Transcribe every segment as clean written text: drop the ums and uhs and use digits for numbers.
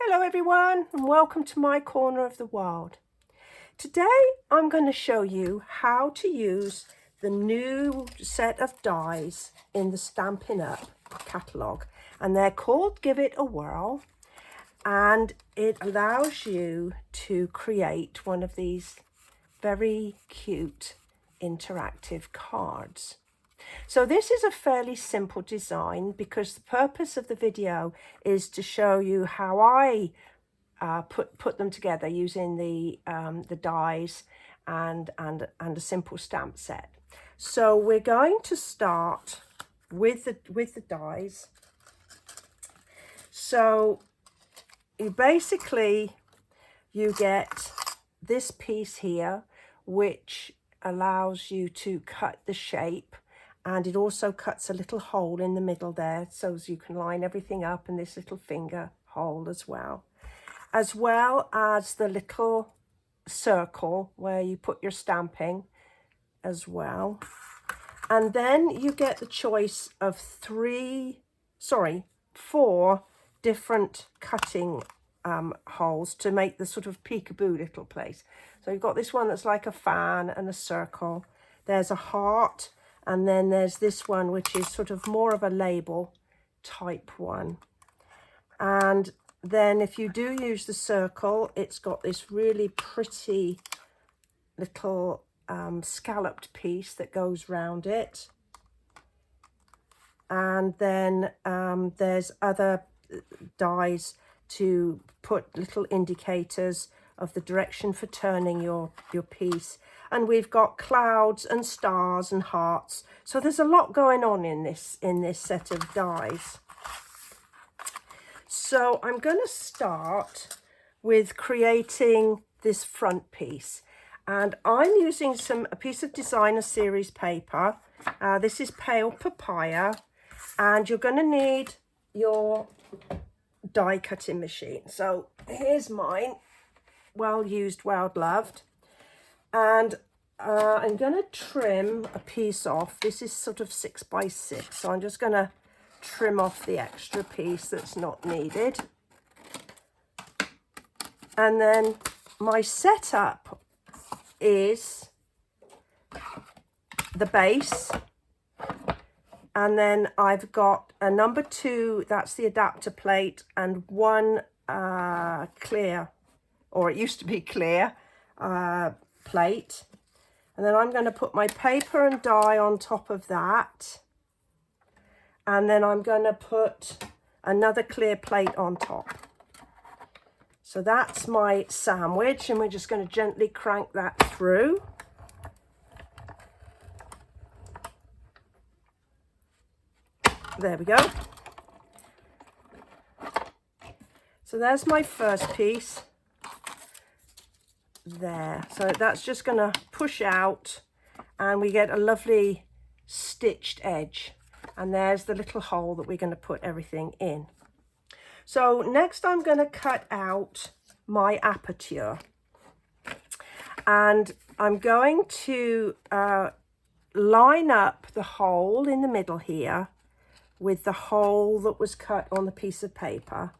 Hello everyone and welcome to my corner of the world. Today I'm going to show you how to use the new set of dies in the Stampin' Up catalogue, and they're called Give It a Whirl, and it allows you to create one of these very cute interactive cards. So this is a fairly simple design because the purpose of the video is to show you how I put them together using the dies and a simple stamp set. So we're going to start with the dies. So you get this piece here, which allows you to cut the shape, and it also cuts a little hole in the middle there so you can line everything up, and this little finger hole as well as the little circle where you put your stamping as well. And then you get the choice of four different cutting holes to make the sort of peekaboo little place. So you've got this one that's like a fan and a circle. There's a heart, and then there's this one which is sort of more of a label type one. And then if you do use the circle, it's got this really pretty little scalloped piece that goes round it. And then there's other dies to put little indicators of the direction for turning your piece. And we've got clouds and stars and hearts. So there's a lot going on in this set of dies. So I'm going to start with creating this front piece. And I'm using a piece of designer series paper. This is Pale Papaya. And you're going to need your die cutting machine. So here's mine, well used, well loved. And I'm going to trim a piece off. This is sort of 6 by 6, so I'm just going to trim off the extra piece that's not needed. And then my setup is the base, and then I've got a number 2, that's the adapter plate, and one clear, or it used to be clear, plate. And then I'm going to put my paper and die on top of that, and then I'm going to put another clear plate on top. So that's my sandwich, and we're just going to gently crank that through. There we go. So there's my first piece there. So that's just going to push out, and we get a lovely stitched edge. And there's the little hole that we're going to put everything in. So next I'm going to cut out my aperture. And I'm going to line up the hole in the middle here with the hole that was cut on the piece of paper.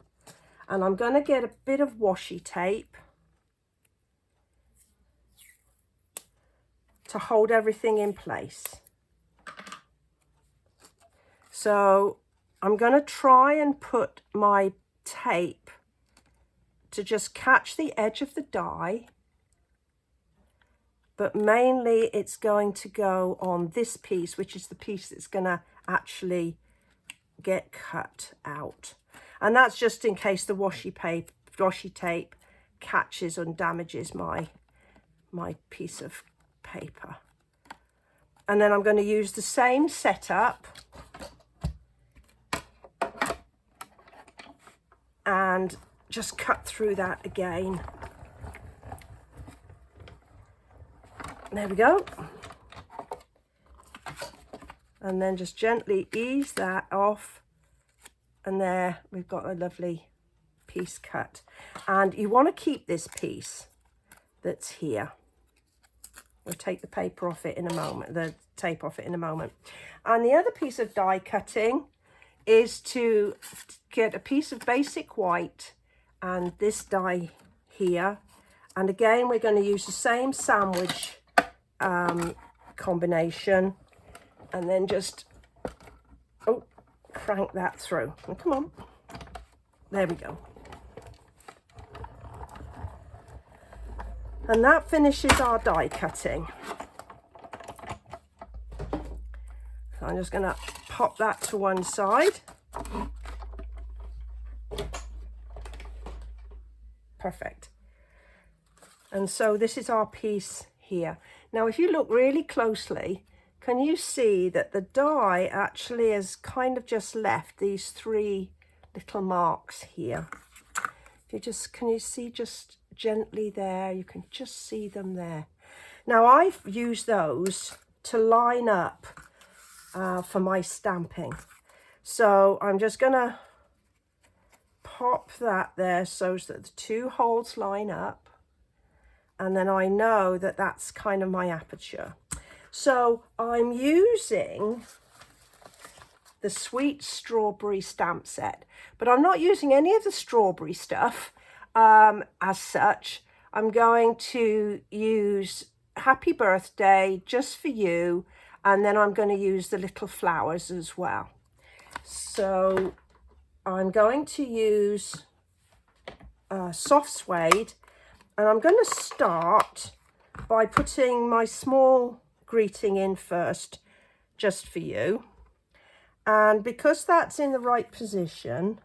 And I'm going to get a bit of washi tape to hold everything in place. So I'm going to try and put my tape to just catch the edge of the die, but mainly it's going to go on this piece, which is the piece that's going to actually get cut out. And that's just in case the washi tape catches and damages my piece of paper. And then I'm going to use the same setup and just cut through that again. There we go. And then just gently ease that off, and there we've got a lovely piece cut. And you want to keep this piece that's here. We'll take the paper off it in a moment, the tape off it in a moment. And the other piece of die cutting is to get a piece of basic white and this die here. And again, we're going to use the same sandwich combination, and then just, oh, crank that through. Oh, come on. There we go. And that finishes our die cutting. So I'm just going to pop that to one side. Perfect. And so this is our piece here. Now, if you look really closely, can you see that the die actually has kind of just left these 3 little marks here? If you just, can you see just gently there? You can just see them there. Now, I've used those to line up for my stamping. So I'm just gonna pop that there so that the 2 holes line up, and then I know that that's kind of my aperture. So I'm using the Sweet Strawberry stamp set, but I'm not using any of the strawberry stuff as such. I'm going to use Happy Birthday Just For You, and then I'm going to use the little flowers as well. So I'm going to use soft suede, and I'm going to start by putting my small greeting in first, Just For You. And because that's in the right position,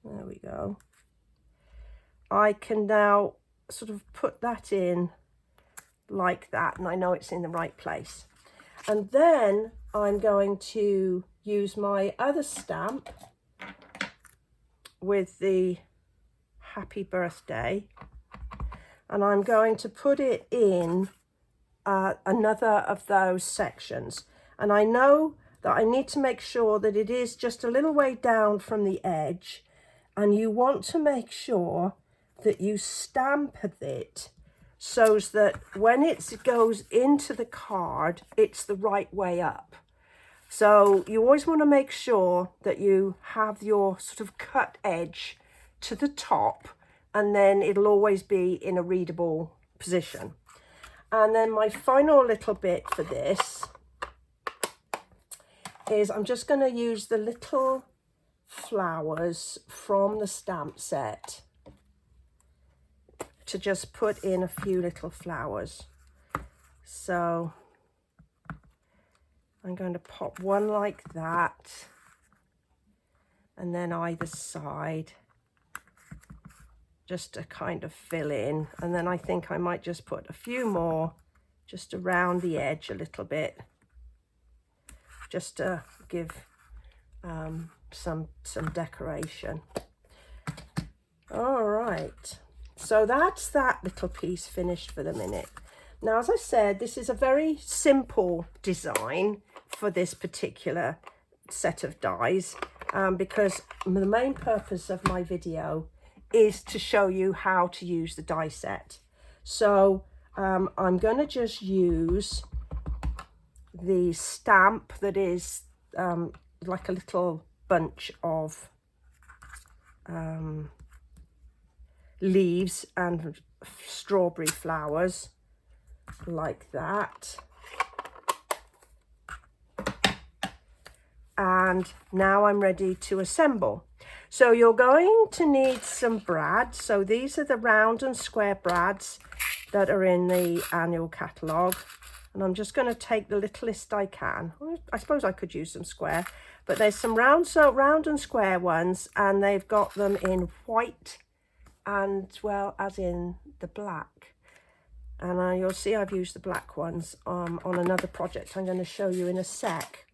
there we go, I can now sort of put that in like that, and I know it's in the right place. And then I'm going to use my other stamp with the Happy Birthday, and I'm going to put it in another of those sections. And I know that I need to make sure that it is just a little way down from the edge, and you want to make sure that you stamp it so that when it goes into the card, it's the right way up. So you always want to make sure that you have your sort of cut edge to the top, and then it'll always be in a readable position. And then my final little bit for this is I'm just going to use the little flowers from the stamp set to just put in a few little flowers. So I'm going to pop one like that, and then either side, just to kind of fill in. And then I think I might just put a few more just around the edge a little bit, just to give some decoration. All right, so that's that little piece finished for the minute. Now, as I said, this is a very simple design for this particular set of dies, because the main purpose of my video is to show you how to use the die set. So I'm going to just use the stamp that is like a little bunch of leaves and strawberry flowers like that. And now I'm ready to assemble. So you're going to need some brads. So these are the round and square brads that are in the annual catalogue. And I'm just going to take the littlest I can. I suppose I could use some square, but there's some round and square ones, and they've got them in white and, well, as in the black. And you'll see I've used the black ones on another project I'm going to show you in a sec.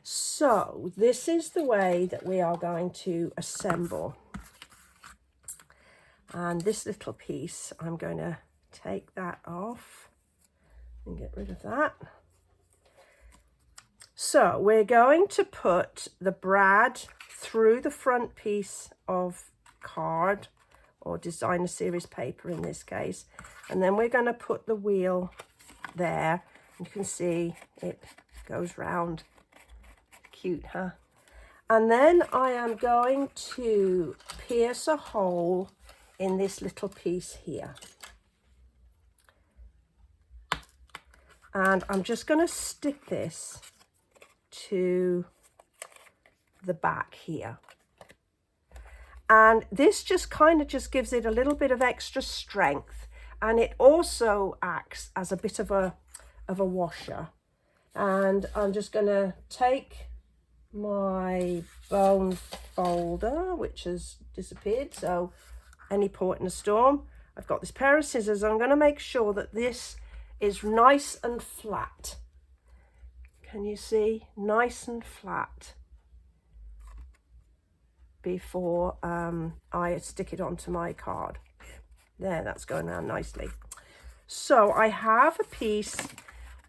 So this is the way that we are going to assemble. And this little piece, I'm going to take that off and get rid of that. So we're going to put the brad through the front piece of card, or designer series paper in this case, and then we're going to put the wheel there. You can see it goes round. Cute, huh? And then I am going to pierce a hole in this little piece here. And I'm just going to stick this to the back here. And this just kind of just gives it a little bit of extra strength, and it also acts as a bit of a washer. And I'm just going to take my bone folder, which has disappeared, so any port in a storm. I've got this pair of scissors. I'm going to make sure that this is nice and flat. Can you see? Nice and flat before I stick it onto my card. There, that's going down nicely. So I have a piece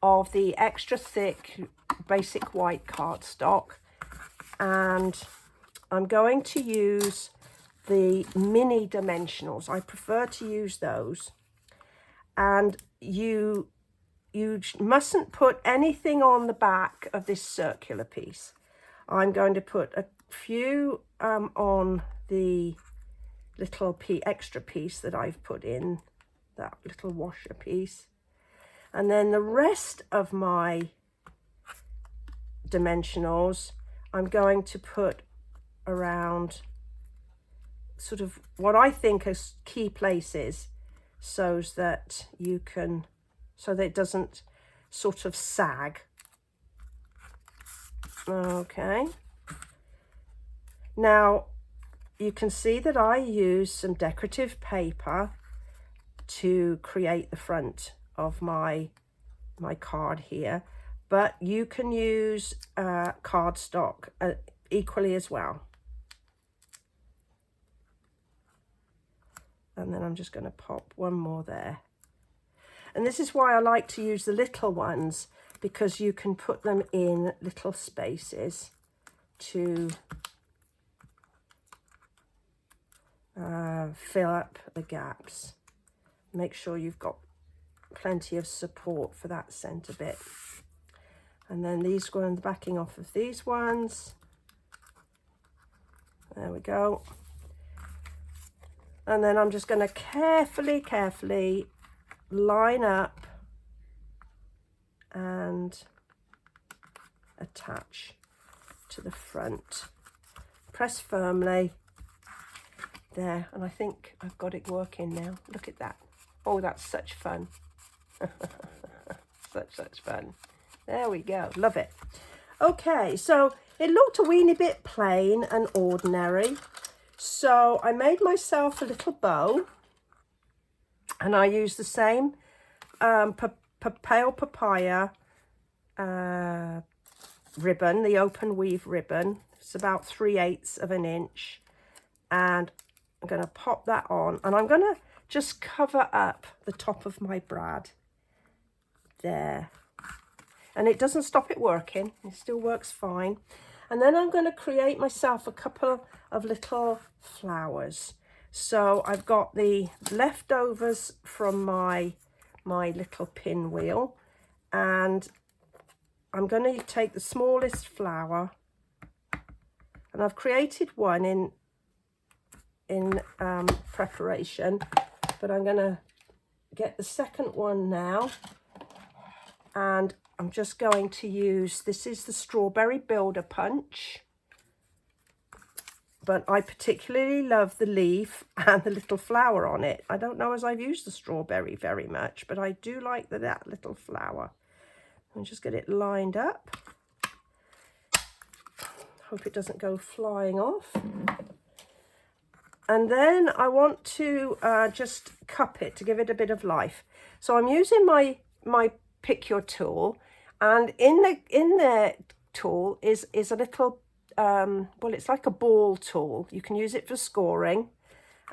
of the extra thick basic white cardstock, and I'm going to use the mini dimensionals. I prefer to use those. And you mustn't put anything on the back of this circular piece. I'm going to put a few on the little extra piece that I've put in, that little washer piece. And then the rest of my dimensionals, I'm going to put around sort of what I think are key places, so that you can, so that it doesn't sort of sag. Okay. Now you can see that I use some decorative paper to create the front of my card here, but you can use cardstock equally as well. And then I'm just going to pop one more there. And this is why I like to use the little ones, because you can put them in little spaces to fill up the gaps. Make sure you've got plenty of support for that centre bit. And then these ones, backing off of these ones. There we go. And then I'm just going to carefully line up and attach to the front. Press firmly. There, and I think I've got it working now. Look at that. Oh, that's such fun. such fun. There we go. Love it. Okay, so it looked a weeny bit plain and ordinary. So I made myself a little bow, and I used the same pale papaya ribbon, the open weave ribbon. It's about 3/8 of an inch, and I'm going to pop that on, and I'm going to just cover up the top of my brad there. And it doesn't stop it working, it still works fine. And then I'm going to create myself a couple of little flowers. So I've got the leftovers from my little pinwheel, and I'm going to take the smallest flower, and I've created one in preparation, but I'm going to get the second one now, and I'm just going to use, this is the Strawberry Builder Punch, but I particularly love the leaf and the little flower on it. I don't know as I've used the strawberry very much, but I do like that little flower. I'll just get it lined up. Hope it doesn't go flying off. And then I want to just cup it to give it a bit of life. So I'm using my pick your tool, and in the tool is a little well, it's like a ball tool. You can use it for scoring,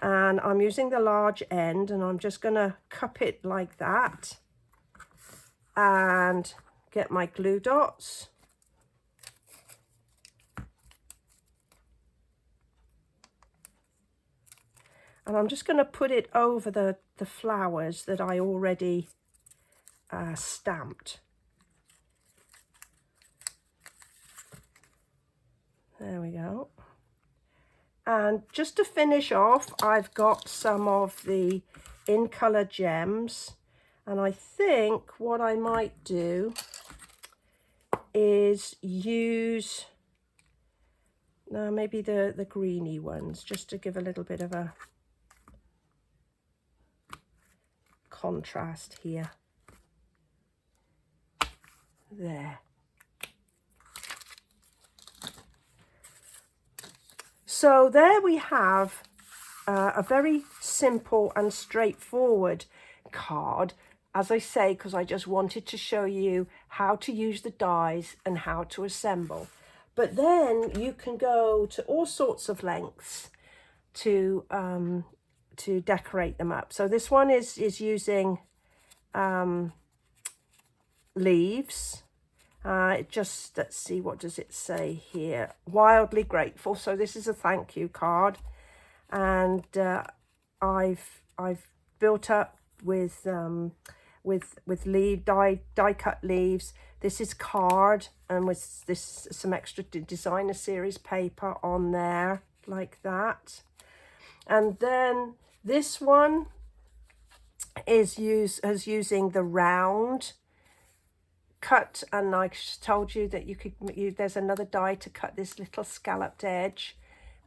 and I'm using the large end, and I'm just going to cup it like that and get my glue dots. And I'm just going to put it over the flowers that I already stamped. There we go. And just to finish off, I've got some of the in colour gems, and I think what I might do is use maybe the greeny ones, just to give a little bit of a contrast here. There. So there we have a very simple and straightforward card, as I say, because I just wanted to show you how to use the dies and how to assemble. But then you can go to all sorts of lengths to decorate them up. So this one is using leaves. Let's see, what does it say here? Wildly grateful. So this is a thank you card, and I've built up with die cut leaves. This is card, and with this some extra designer series paper on there like that. And then this one is using the round cut, and I told you that there's another die to cut this little scalloped edge,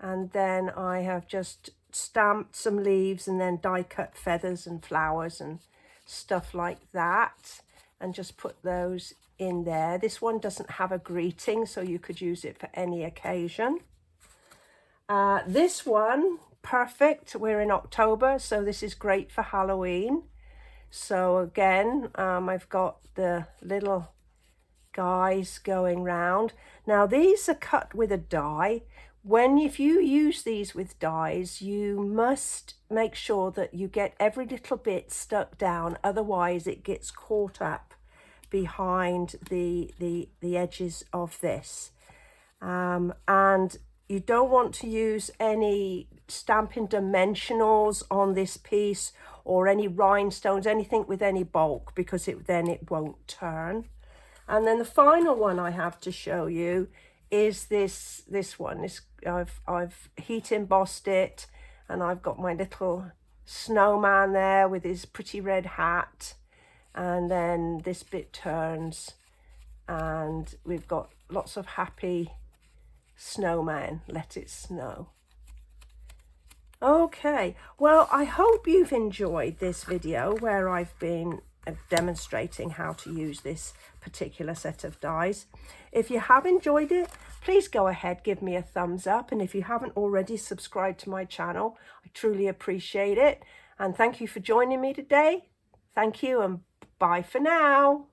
and then I have just stamped some leaves and then die cut feathers and flowers and stuff like that, and just put those in there. This one doesn't have a greeting, so you could use it for any occasion. This one, perfect, we're in October, so this is great for Halloween. So again, I've got the little guys going round. Now these are cut with a die. If you use these with dies, you must make sure that you get every little bit stuck down, otherwise it gets caught up behind the edges of this. And you don't want to use any stamping dimensionals on this piece, or any rhinestones, anything with any bulk, because then it won't turn. And then the final one I have to show you is this one. I've heat embossed it, and I've got my little snowman there with his pretty red hat, and then this bit turns, and we've got lots of happy snowman, let it snow. Okay, well, I hope you've enjoyed this video where I've been demonstrating how to use this particular set of dies. If you have enjoyed it, please go ahead, give me a thumbs up, and if you haven't already subscribed to my channel, I truly appreciate it. And thank you for joining me today. Thank you, and bye for now.